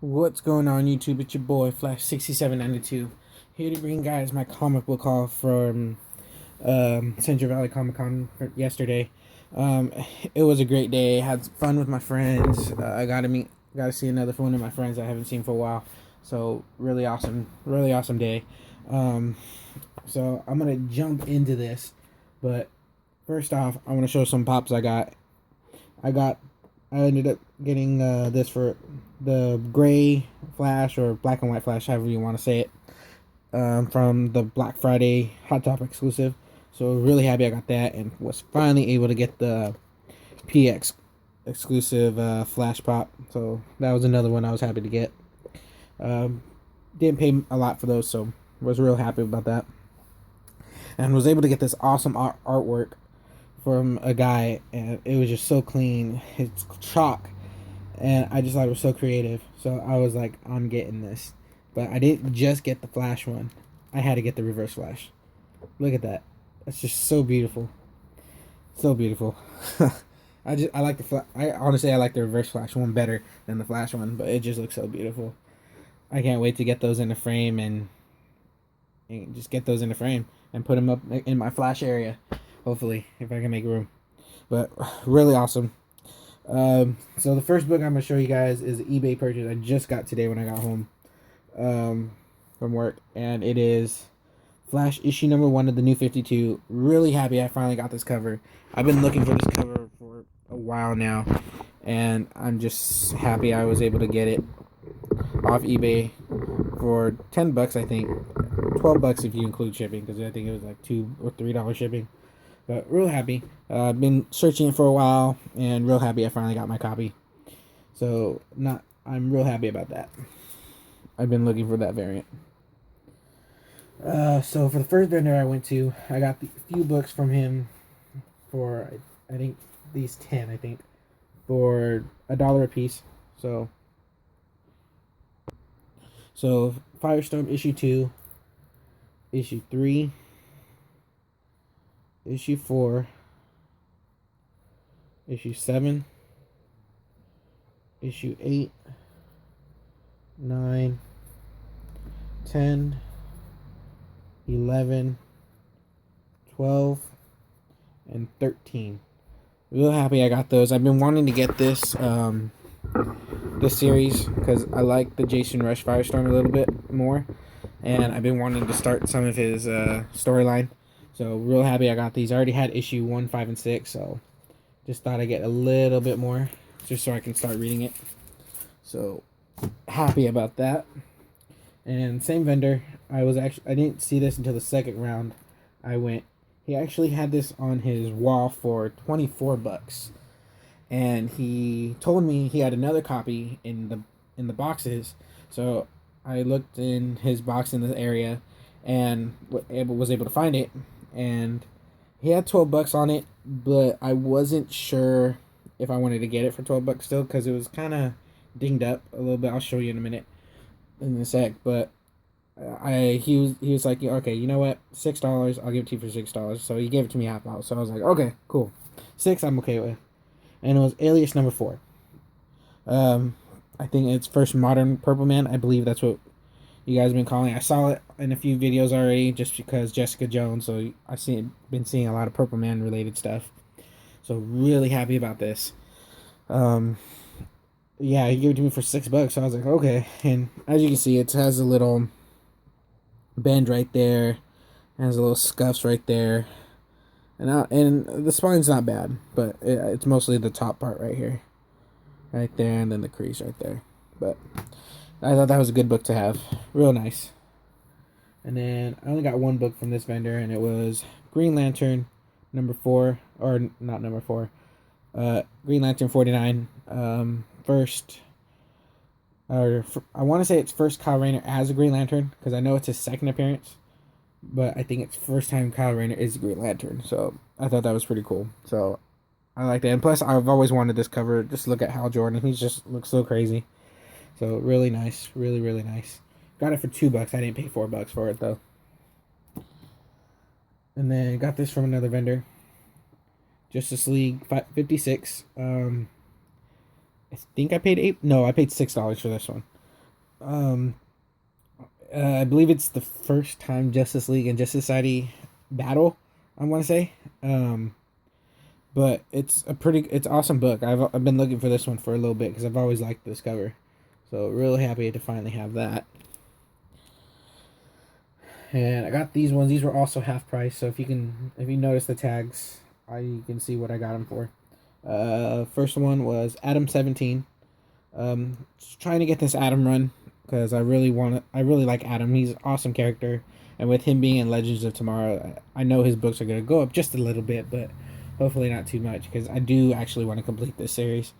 What's going on YouTube? It's your boy Flash6792 here to bring guys my comic book haul from Central Valley Comic Con yesterday. Um, it was a great day. I had fun with my friends. I got to see another one of my friends I haven't seen for a while. So really awesome day. Um, so I'm gonna jump into this, but first off, I want to show some pops I got. I got I ended up getting this for the gray Flash or black and white Flash, however you want to say it, from the Black Friday Hot Topic exclusive. So really happy I got that and was finally able to get the PX exclusive Flash Pop. So that was another one I was happy to get. Um, didn't pay a lot for those, so was real happy about that. And was able to get this awesome artwork from a guy, and it was just so clean. It's chalk, and I just thought it was so creative. So I was like, I'm getting this. But I didn't just get the Flash one. I had to get the Reverse Flash. Look at that. That's just so beautiful. So beautiful. I like the I honestly I like the Reverse Flash one better than the Flash one, but it just looks so beautiful. I can't wait to get those in the frame and just get those in the frame and put them up in my Flash area. Hopefully, if I can make room. But really awesome. So the first book I'm gonna show you guys is an eBay purchase I just got today when I got home from work, and it is Flash issue number 1 of the New 52. Really happy I finally got this cover. I've been looking for this cover for a while now, and I'm just happy I was able to get it off eBay for $10, I think. $12 if you include shipping, because I think it was like $2 or $3 shipping. But real happy. I've been searching it for a while, and real happy I finally got my copy. So I'm real happy about that. I've been looking for that variant. So for the first vendor I went to, I got a few books from him for I think these 10 I think for $1 a piece. So Firestorm issue 2, issue 3, issue 4, issue 7, issue 8, 9, 10, 11, 12, and 13. Real happy I got those. I've been wanting to get this series because I like the Jason Rush Firestorm a little bit more, and I've been wanting to start some of his storyline. So real happy I got these. I already had issue 1, 5, and 6, so just thought I'd get a little bit more just so I can start reading it. So happy about that. And same vendor, I didn't see this until the second round. He actually had this on his wall for $24, and he told me he had another copy in the boxes. So I looked in his box in the area, and was able to find it, and he had $12 on it, but I wasn't sure if I wanted to get it for $12 still, because it was kind of dinged up a little bit. I'll show you in a minute, in a sec, but he was like, okay, you know what, $6, I'll give it to you for $6. So he gave it to me half out. So I was like, okay, cool, 6 I'm okay with. And it was Alias number 4. I think it's first modern Purple Man. I believe that's what you guys have been calling it. I saw it in a few videos already, just because Jessica Jones. So been seeing a lot of Purple Man related stuff. So really happy about this. Yeah, he gave it to me for $6. So I was like, okay. And as you can see, it has a little bend right there, has a little scuffs right there, and the spine's not bad, but it's mostly the top part right here, right there, and then the crease right there. But I thought that was a good book to have. Real nice. And then I only got one book from this vendor, and it was Green Lantern number 4, or not number 4, Green Lantern 49, first, I want to say it's first Kyle Rayner as a Green Lantern, because I know it's his second appearance, but I think it's first time Kyle Rayner is a Green Lantern. So I thought that was pretty cool. So I like that, and plus I've always wanted this cover. Just look at Hal Jordan; he just looks so crazy. So really nice, really nice. Got it for $2. I didn't pay $4 for it though. And then got this from another vendor, Justice League 56. I think I paid $8. No, I paid $6 for this one. Um, I believe it's the first time Justice League and Justice Society battle. I want to say. But it's awesome book. I've been looking for this one for a little bit because I've always liked this cover. So really happy to finally have that. And I got these ones. These were also half price. So if you notice the tags, you can see what I got them for. First one was Adam 17. Just trying to get this Adam run because I really like Adam. He's an awesome character, and with him being in Legends of Tomorrow, I know his books are gonna go up just a little bit, but hopefully not too much because I do actually want to complete this series.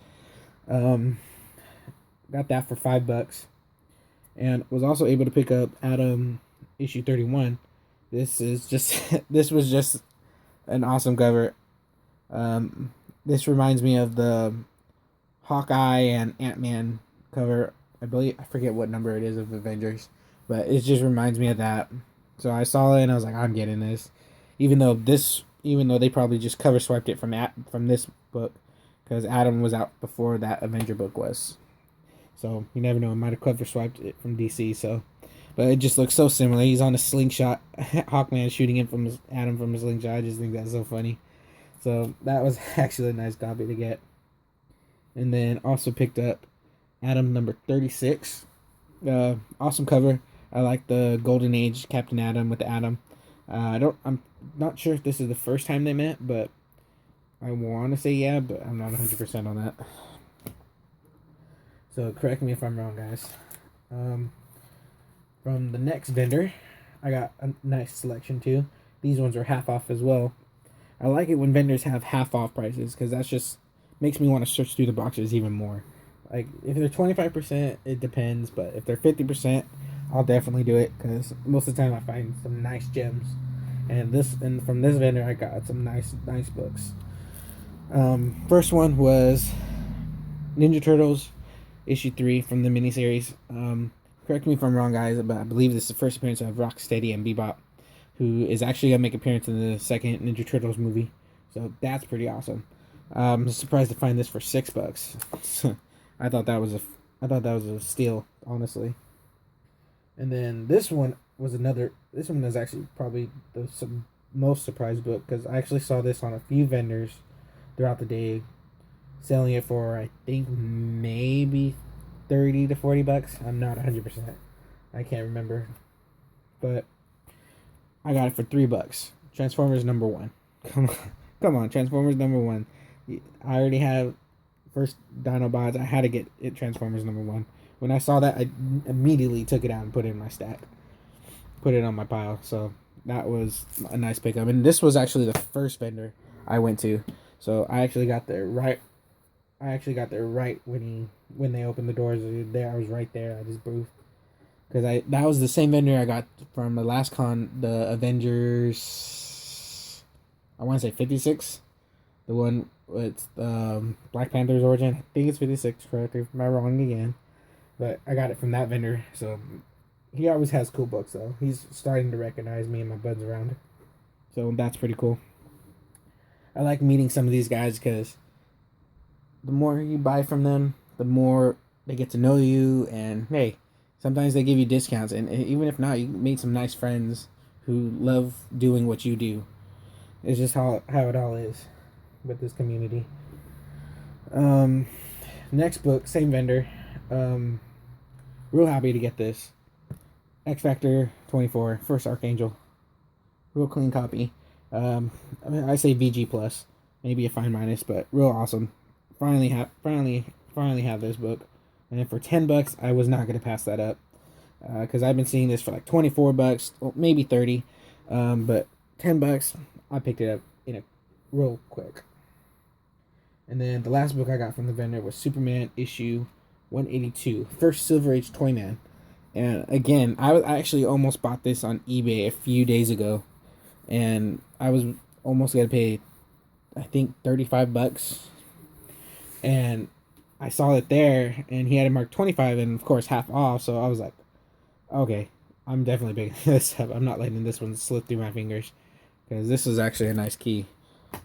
Um, got that for $5, and was also able to pick up Adam issue 31. This was just an awesome cover. This reminds me of the Hawkeye and Ant-Man cover. I forget what number it is of Avengers, but it just reminds me of that. So I saw it and I was like, I'm getting this, even though they probably just cover swiped it from this book, because Adam was out before that Avenger book was. So you never know, I might have cover swiped it from DC. So, but it just looks so similar. He's on a slingshot, Hawkman shooting him from Adam from his slingshot. I just think that's so funny. So that was actually a nice copy to get. And then also picked up Adam number 36. Awesome cover. I like the Golden Age Captain Adam with the Atom. I'm not sure if this is the first time they met, but I want to say yeah, but I'm not 100% on that. So correct me if I'm wrong, guys. From the next vendor, I got a nice selection too. These ones are half off as well. I like it when vendors have half off prices because that's just makes me want to search through the boxes even more. Like if they're 25%, it depends, but if they're 50%, I'll definitely do it because most of the time I find some nice gems. And from this vendor, I got some nice books. First one was Ninja Turtles issue 3 from the miniseries. Correct me if I'm wrong, guys, but I believe this is the first appearance of Rocksteady and Bebop, who is actually gonna make an appearance in the second Ninja Turtles movie. So that's pretty awesome. I'm surprised to find this for $6. I thought that was a steal, honestly. And then this one was another. This one is actually probably the most surprised book because I actually saw this on a few vendors throughout the day, selling it for I think maybe $30 to $40. I'm not 100%. I can't remember, but I got it for $3. Transformers #1. Come on, Transformers #1. I already have first Dinobots. I had to get it Transformers #1. When I saw that, I immediately took it out and put it in my stack. Put it on my pile. So that was a nice pickup. And this was actually the first vendor I went to. So I actually got there right. When they opened the doors. I was right there. I just booth. Because that was the same vendor I got from the last con, the Avengers. I want to say 56. The one with Black Panther's origin. I think it's 56, correct? Am I wrong again? But I got it from that vendor. So he always has cool books, though. He's starting to recognize me and my buds around. So that's pretty cool. I like meeting some of these guys because the more you buy from them, the more they get to know you. And hey, sometimes they give you discounts. And even if not, you meet some nice friends who love doing what you do. It's just how it all is with this community. Next book, same vendor. Real happy to get this. X Factor 24, First Archangel. Real clean copy. I say VG plus, maybe a fine minus, but real awesome. Finally have this book, and for $10, I was not gonna pass that up, because I've been seeing this for like $24, well, maybe 30, but $10, I picked it up in a real quick. And then the last book I got from the vendor was Superman issue 182, First Silver Age Toyman. And again, I actually almost bought this on eBay a few days ago, and I was almost gonna pay, I think, $35, and I saw it there, and he had it marked 25, and of course half off. So I was like, okay, I'm definitely picking this up. I'm not letting this one slip through my fingers, because this is actually a nice key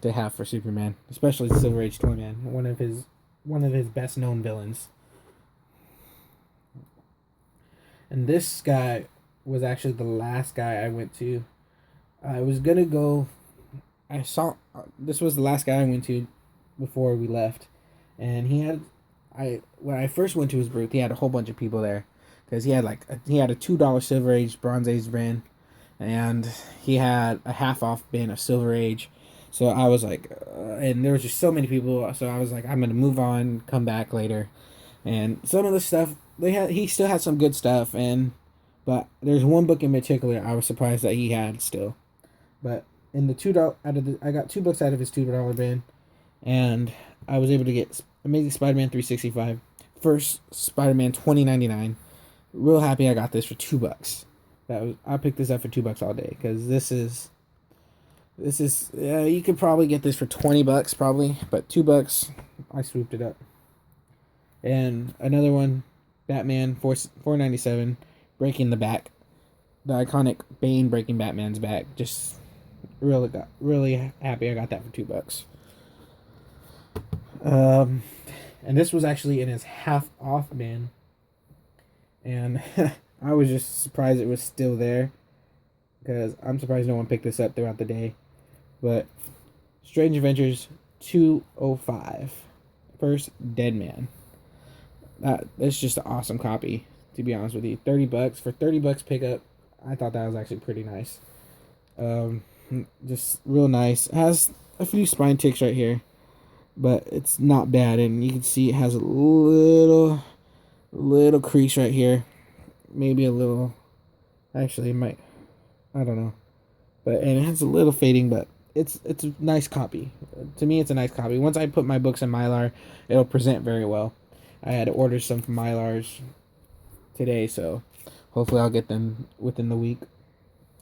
to have for Superman, especially Silver Age Toyman, one of his best known villains. And this guy was actually the last guy I went to. I was gonna go. I saw this was the last guy I went to before we left, and he had. I when I first went to his booth, he had a whole bunch of people there, because he had a $2 Silver Age Bronze Age bin, and he had a half off bin of Silver Age. So I was like, and there was just so many people. So I was like, I'm gonna move on, come back later, and some of the stuff he still had some good stuff, but there's one book in particular I was surprised that he had still. But in the $2 I got 2 books out of his $2 bin, and I was able to get Amazing Spider-Man 365, First Spider-Man 2099. Real happy I got this for $2. I picked this up for $2 all day, because this is you could probably get this for $20 probably, but $2 I swooped it up. And another one, Batman 497, breaking the back, the iconic Bane breaking Batman's back. Just really happy I got that for $2. And this was actually in his half off bin, and I was just surprised it was still there, because I'm surprised no one picked this up throughout the day. But Strange Adventures 205, First Dead Man. That's just an awesome copy, to be honest with you. $30 for $30 pickup. I thought that was actually pretty nice. Just real nice. It has a few spine ticks right here, but it's not bad, and you can see it has a little crease right here. Maybe a little. Actually, it might. I don't know, and it has a little fading, but it's a nice copy. To me, it's a nice copy. Once I put my books in Mylar, it'll present very well. I had to order some from Mylars today, so hopefully I'll get them within the week.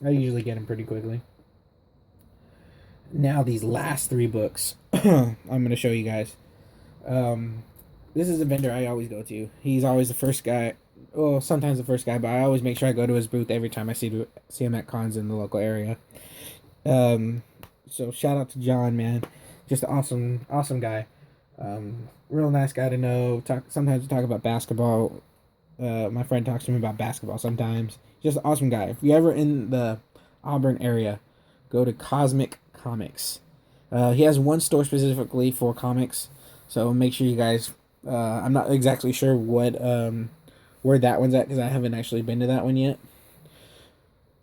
I usually get them pretty quickly. Now these last 3 books I'm going to show you guys. This is a vendor I always go to. He's always the first guy. Well, sometimes the first guy, but I always make sure I go to his booth every time I see him at cons in the local area. So shout out to John, man. Just an awesome guy. Real nice guy to know. Sometimes we talk about basketball. My friend talks to me about basketball sometimes. Just an awesome guy. If you're ever in the Auburn area, go to Cosmic Comics. He has one store specifically for comics, so make sure you guys. I'm not exactly sure where that one's at, because I haven't actually been to that one yet.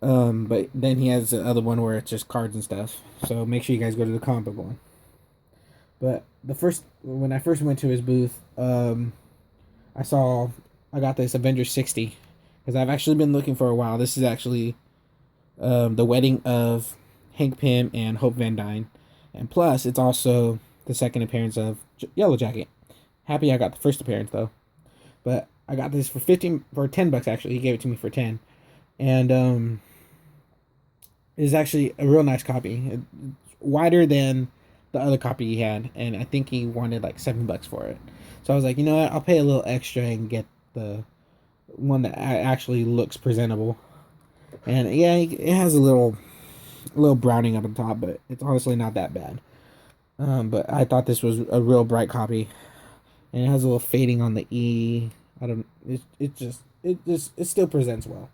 But then he has the other one where it's just cards and stuff. So make sure you guys go to the comic book one. But when I first went to his booth, I got this Avengers 60, because I've actually been looking for a while. This is actually the wedding of Hank Pym and Hope Van Dyne, and plus it's also the second appearance of Yellow Jacket. Happy I got the first appearance though, but I got this for $10 actually. He gave it to me for 10, and it's actually a real nice copy. It's wider than the other copy he had, and I think he wanted like $7 for it. So I was like, you know what, I'll pay a little extra and get the one that actually looks presentable. And yeah, it has a little browning up on top, but it's honestly not that bad. But I thought this was a real bright copy, and it has a little fading on the E. I don't. It still presents well.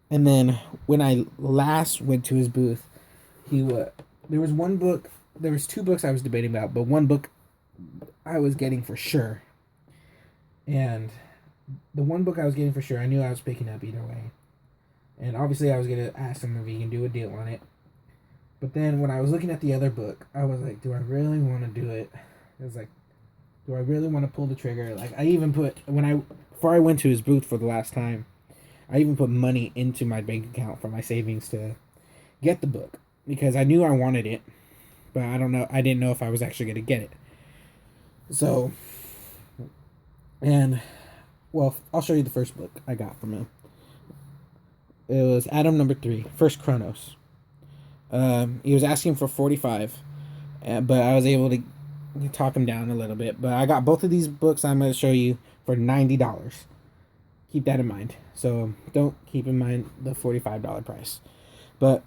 And then when I last went to his booth, there was 2 books I was debating about, but one book I was getting for sure. And the one book I was getting for sure, I knew I was picking up either way. And obviously I was going to ask him if he can do a deal on it. But then when I was looking at the other book, I was like, do I really want to do it? I was like, do I really want to pull the trigger? Like, I even before I went to his booth for the last time, I even put money into my bank account for my savings to get the book, because I knew I wanted it, but I didn't know if I was actually going to get it. So, and, well, I'll show you the first book I got from him. It was Atom number 3, First Chronos. He was asking for 45, but I was able to talk him down a little bit. But I got both of these books I'm going to show you for $90. Keep that in mind. So don't keep in mind the $45 price. But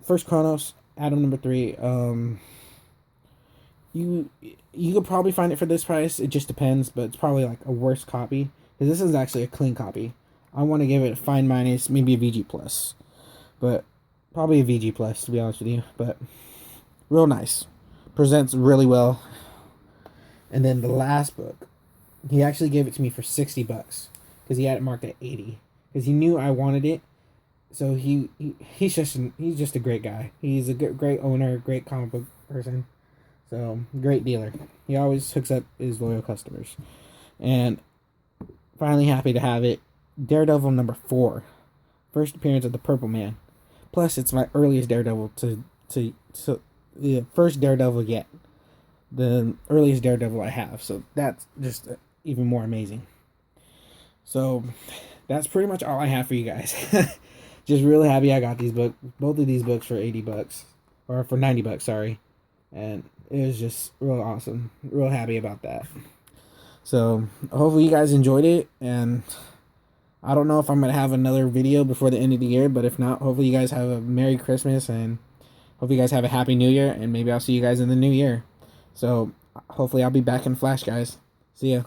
First Chronos, Atom number 3. You could probably find it for this price. It just depends, but it's probably like a worse copy, because this is actually a clean copy. I want to give it a fine minus, maybe a VG plus, but probably a VG plus to be honest with you. But real nice, presents really well. And then the last book, he actually gave it to me for $60 because he had it marked at 80 because he knew I wanted it. So he's just a great guy. He's a great owner, great comic book person. So great dealer. He always hooks up his loyal customers. And finally happy to have it. Daredevil number 4. First appearance of the Purple Man. Plus it's my earliest Daredevil first Daredevil yet. The earliest Daredevil I have. So that's just even more amazing. So that's pretty much all I have for you guys. Just really happy I got both of these books for $80 or for $90, sorry. And it was just real awesome. Real happy about that. So hopefully you guys enjoyed it, and I don't know if I'm going to have another video before the end of the year, but if not, hopefully you guys have a Merry Christmas, and hope you guys have a Happy New Year, and maybe I'll see you guys in the new year. So hopefully I'll be back in Flash, guys. See ya.